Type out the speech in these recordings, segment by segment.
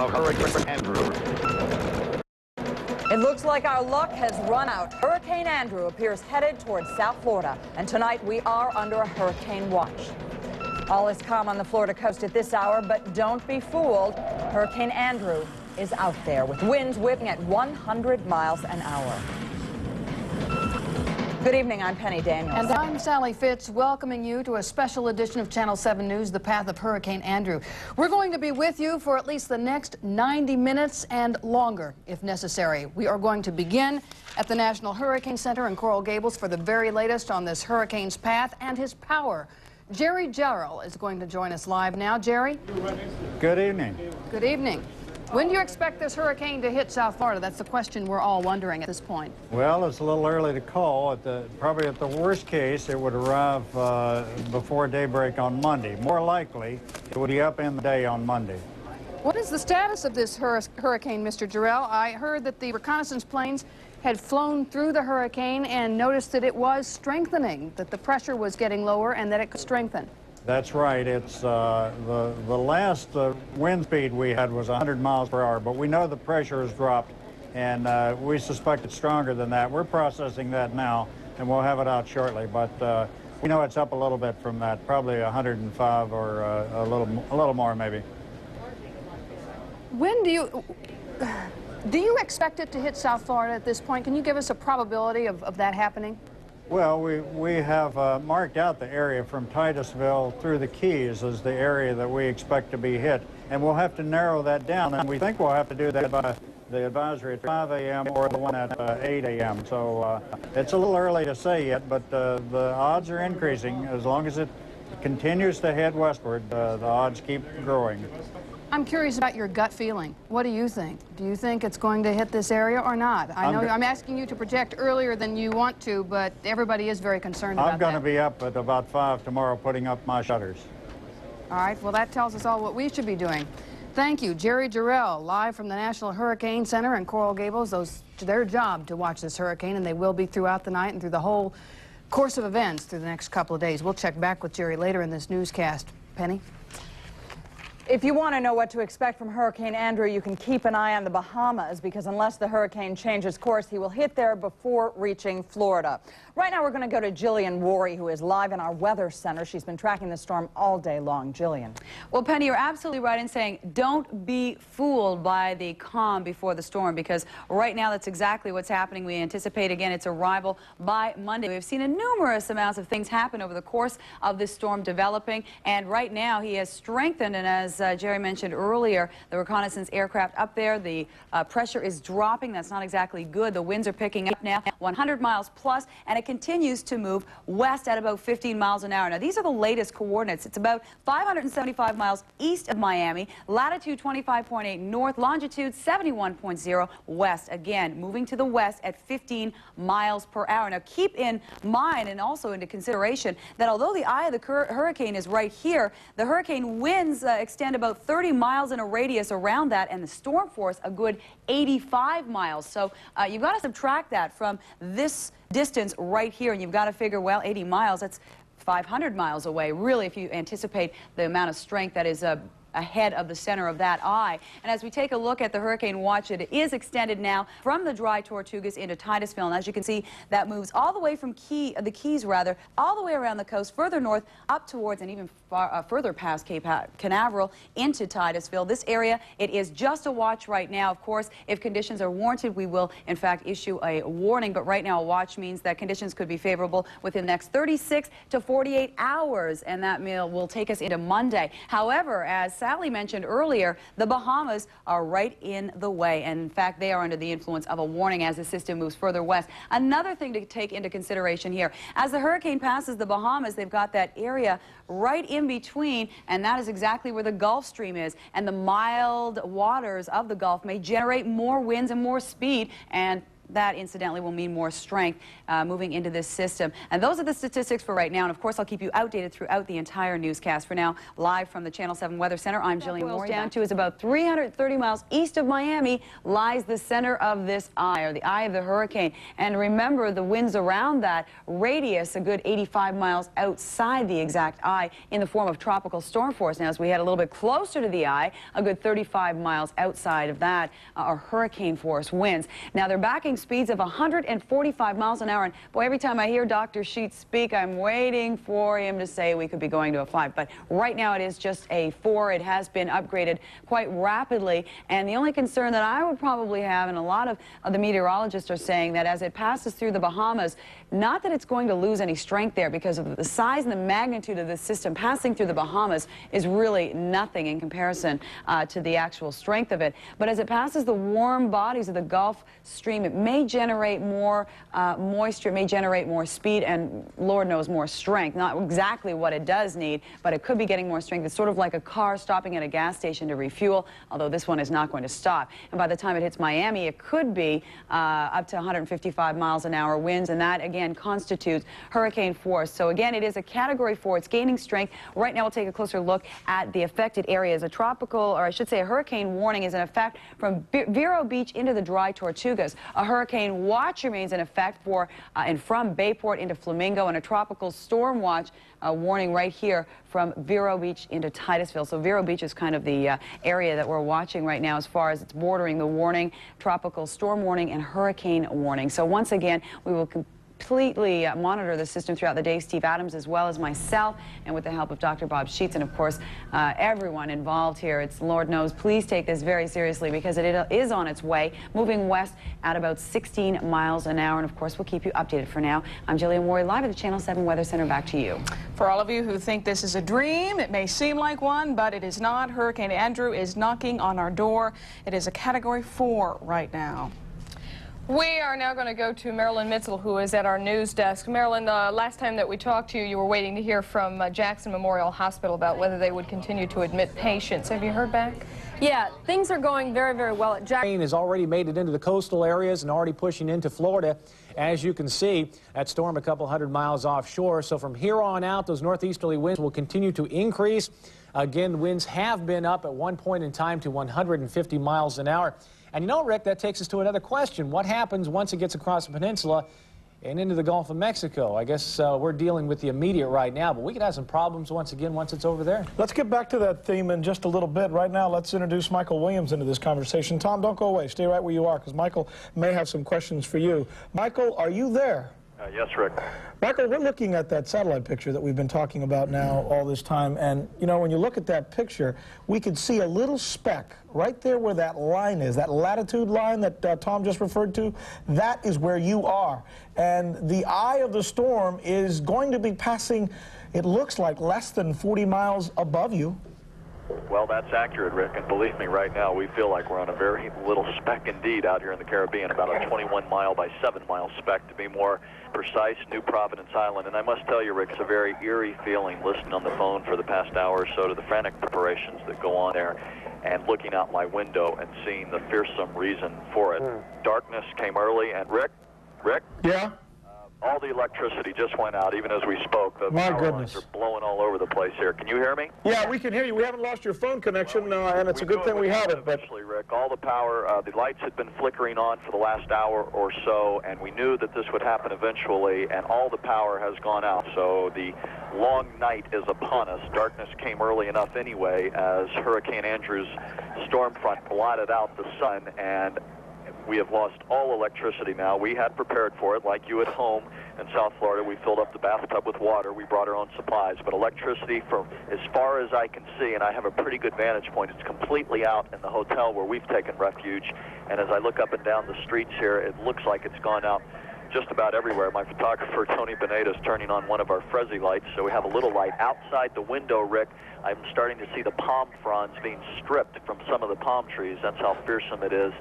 of Hurricane Andrew. It looks like our luck has run out. Hurricane Andrew appears headed towards South Florida, and tonight we are under a hurricane watch. All is calm on the Florida coast at this hour, but don't be fooled. Hurricane Andrew is out there with winds whipping at 100 miles an hour. Good evening, I'm Penny Daniels. And I'm Sally Fitz, welcoming you to a special edition of Channel 7 News, The Path of Hurricane Andrew. We're going to be with you for at least the next 90 minutes and longer, if necessary. We are going to begin at the National Hurricane Center in Coral Gables for the very latest on this hurricane's path and his power. Jerry Jarrell is going to join us live now. Jerry? Good evening. Good evening. When do you expect this hurricane to hit South Florida? That's the question we're all wondering at this point. Well, it's a little early to call. Probably at the worst case, it would arrive before daybreak on Monday. More likely, it would be up in the day on Monday. What is the status of this hurricane, Mr. Jarrell? I heard that the reconnaissance planes had flown through the hurricane and noticed that it was strengthening, that the pressure was getting lower and that it could strengthen. That's right. It's the last wind speed we had was 100 miles per hour, but we know the pressure has dropped, and we suspect it's stronger than that. We're processing that now, and we'll have it out shortly. But we know it's up a little bit from that, probably 105 or a little more maybe. When do you expect it to hit South Florida at this point? Can you give us a probability of that happening? Well, we have marked out the area from Titusville through the Keys as the area that we expect to be hit, and we'll have to narrow that down, and we think we'll have to do that by the advisory at 5 a.m. or the one at 8 a.m. So it's a little early to say yet, but the odds are increasing. As long as it continues to head westward, the odds keep growing. I'm curious about your gut feeling. What do you think? Do you think it's going to hit this area or not? I know I'm asking you to project earlier than you want to, but everybody is very concerned about that. I'm going to be up at about 5 tomorrow putting up my shutters. All right, well, that tells us all what we should be doing. Thank you, Jerry Jarrell, live from the National Hurricane Center in Coral Gables. It's their job to watch this hurricane, and they will be throughout the night and through the whole course of events through the next couple of days. We'll check back with Jerry later in this newscast. Penny? If you want to know what to expect from Hurricane Andrew, you can keep an eye on the Bahamas, because unless the hurricane changes course, he will hit there before reaching Florida. Right now, we're going to go to Jillian Warry, who is live in our weather center. She's been tracking the storm all day long. Jillian. Well, Penny, you're absolutely right in saying don't be fooled by the calm before the storm, because right now that's exactly what's happening. We anticipate, again, its arrival by Monday. We've seen numerous amounts of things happen over the course of this storm developing, and right now he has strengthened, and as Jerry mentioned earlier, the reconnaissance aircraft up there, the pressure is dropping. That's not exactly good. The winds are picking up now, 100 miles plus, and it continues to move west at about 15 miles an hour. Now, these are the latest coordinates. It's about 575 miles east of Miami, latitude 25.8 north, longitude 71.0 west. Again, moving to the west at 15 miles per hour. Now, keep in mind and also into consideration that although the eye of the hurricane is right here, the hurricane winds extend about 30 miles in a radius around that, and the storm force a good 85 miles. So you've got to subtract that from this distance right here, and you've got to figure, well, 80 miles, that's 500 miles away, really, if you anticipate the amount of strength that is ahead of the center of that eye. And as we take a look at the hurricane watch, it is extended now from the dry Tortugas into Titusville. And as you can see, that moves all the way from the Keys, all the way around the coast, further north, up towards and even further past Cape Canaveral into Titusville. This area, it is just a watch right now. Of course, if conditions are warranted, we will, in fact, issue a warning. But right now, a watch means that conditions could be favorable within the next 36 to 48 hours, and that will take us into Monday. However, as Sally mentioned earlier, the Bahamas are right in the way, and in fact they are under the influence of a warning as the system moves further west. Another thing to take into consideration here, as the hurricane passes the Bahamas, they've got that area right in between, and that is exactly where the Gulf Stream is, and the mild waters of the Gulf may generate more winds and more speed, and that incidentally will mean more strength moving into this system. And those are the statistics for right now. And of course, I'll keep you outdated throughout the entire newscast. For now, live from the Channel 7 Weather Center, I'm Jillian. Warry. Down to is about 330 miles east of Miami lies the center of this eye, or the eye of the hurricane. And remember, the winds around that radius a good 85 miles outside the exact eye in the form of tropical storm force. Now, as we head a little bit closer to the eye, a good 35 miles outside of that are hurricane force winds. Now, they're backing speeds of 145 miles an hour. And boy, every time I hear Dr. Sheets speak, I'm waiting for him to say we could be going to a 5. But right now it is just a 4. It has been upgraded quite rapidly. And the only concern that I would probably have, and a lot of the meteorologists are saying, that as it passes through the Bahamas, not that it's going to lose any strength there, because of the size and the magnitude of this system passing through the Bahamas is really nothing in comparison to the actual strength of it. But as it passes the warm bodies of the Gulf Stream, it may generate more moisture, it may generate more speed, and Lord knows more strength. Not exactly what it does need, but it could be getting more strength. It's sort of like a car stopping at a gas station to refuel, although this one is not going to stop. And by the time it hits Miami, it could be up to 155 miles an hour winds, and that again constitutes hurricane force. So again, it is a Category 4. It's gaining strength. Right now, we'll take a closer look at the affected areas. A tropical, or I should say a hurricane warning is in effect from Vero Beach into the Dry Tortugas. A hurricane watch remains in effect for and from Bayport into Flamingo, and a tropical storm watch warning right here from Vero Beach into Titusville. So Vero Beach is kind of the area that we're watching right now as far as it's bordering the warning, tropical storm warning and hurricane warning. So once again, we will completely monitor the system throughout the day. Steve Adams, as well as myself, and with the help of Dr. Bob Sheets, and of course everyone involved here. It's Lord knows, please take this very seriously, because it is on its way, moving west at about 16 miles an hour. And of course, we'll keep you updated. For now, I'm Jillian Warry, live at the Channel 7 Weather Center. Back to you. For all of you who think this is a dream, it may seem like one, but it is not. Hurricane Andrew is knocking on our door. It is a Category 4 right now. We are now going to go to Marilyn Mitzel, who is at our news desk. Marilyn, last time that we talked to you, you were waiting to hear from Jackson Memorial Hospital about whether they would continue to admit patients. Have you heard back? Yeah, things are going very, very well at Jackson. Rain has already made it into the coastal areas and already pushing into Florida. As you can see, that storm a couple hundred miles offshore. So from here on out, those northeasterly winds will continue to increase. Again, winds have been up at one point in time to 150 miles an hour. And you know, Rick, that takes us to another question. What happens once it gets across the peninsula and into the Gulf of Mexico? I guess we're dealing with the immediate right now, but we could have some problems once it's over there. Let's get back to that theme in just a little bit. Right now, let's introduce Michael Williams into this conversation. Tom, don't go away. Stay right where you are, because Michael may have some questions for you. Michael, are you there? Yes, Rick. Michael, we're looking at that satellite picture that we've been talking about now all this time, and you know, when you look at that picture, we could see a little speck right there where that line is, that latitude line that Tom just referred to. That is where you are, and the eye of the storm is going to be passing, it looks like, less than 40 miles above you. Well, that's accurate, Rick, and believe me, right now we feel like we're on a very little speck indeed out here in the Caribbean, about a 21-mile by 7-mile speck to be more precise, New Providence Island. And I must tell you, Rick, it's a very eerie feeling listening on the phone for the past hour or so to the frantic preparations that go on there and looking out my window and seeing the fearsome reason for it. Darkness came early, and Rick? Yeah? All the electricity just went out, even as we spoke. The power lines are blowing all over the place here. Can you hear me? Yeah, we can hear you. We haven't lost your phone connection, and it's a good thing we have it. But eventually, Rick, all the power, the lights had been flickering on for the last hour or so, and we knew that this would happen eventually, and all the power has gone out. So the long night is upon us. Darkness came early enough anyway, as Hurricane Andrew's storm front blotted out the sun, and we have lost all electricity now. We had prepared for it, like you at home in South Florida. We filled up the bathtub with water. We brought our own supplies. But electricity, from as far as I can see, and I have a pretty good vantage point, it's completely out in the hotel where we've taken refuge. And as I look up and down the streets here, it looks like it's gone out just about everywhere. My photographer, Tony Beneda, is turning on one of our Frezzi lights, so we have a little light. Outside the window, Rick, I'm starting to see the palm fronds being stripped from some of the palm trees. That's how fearsome it is.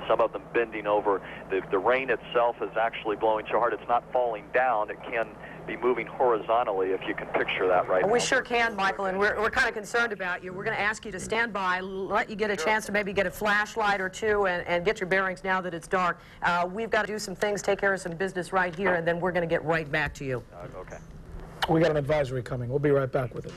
Some of them bending over. The rain itself is actually blowing so hard it's not falling down. It can be moving horizontally, if you can picture that right now. We sure can, Michael, and we're kind of concerned about you. We're going to ask you to stand by, let you get a chance to maybe get a flashlight or two and get your bearings now that it's dark. We've got to do some things, take care of some business right here, and then we're going to get right back to you. Okay. We got an advisory coming. We'll be right back with it.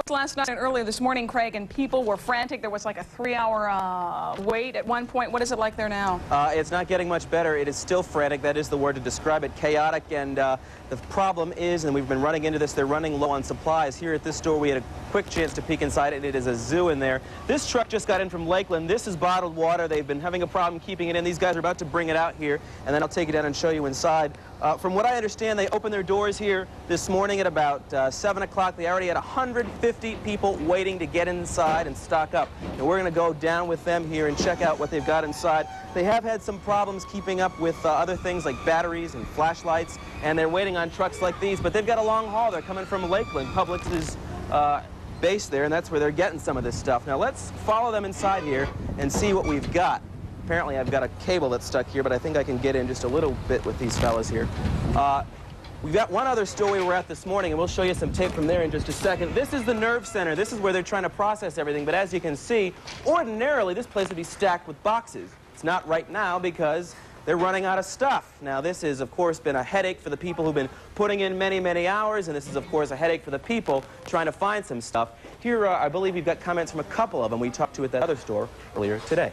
Last night and earlier this morning, Craig, and people were frantic. There was like a 3-hour wait at one point. What is it like there now? It's not getting much better. It is still frantic. That is the word to describe it. Chaotic. And the problem is, and we've been running into this, they're running low on supplies. Here at this store, we had a quick chance to peek inside it. It is a zoo in there. This truck just got in from Lakeland. This is bottled water. They've been having a problem keeping it in. These guys are about to bring it out here, and then I'll take it down and show you inside. From what I understand, they opened their doors here this morning at about 7 o'clock. They already had 150 people waiting to get inside and stock up. And we're going to go down with them here and check out what they've got inside. They have had some problems keeping up with other things like batteries and flashlights, and they're waiting on trucks like these. But they've got a long haul. They're coming from Lakeland. Publix is based there, and that's where they're getting some of this stuff. Now let's follow them inside here and see what we've got. Apparently I've got a cable that's stuck here, but I think I can get in just a little bit with these fellas here. We've got one other store we were at this morning, and we'll show you some tape from there in just a second. This is the nerve center. This is where they're trying to process everything, but as you can see, ordinarily this place would be stacked with boxes. It's not right now because they're running out of stuff. Now this has, of course, been a headache for the people who've been putting in many, many hours, and this is, of course, a headache for the people trying to find some stuff. Here, I believe we've got comments from a couple of them we talked to at that other store earlier today.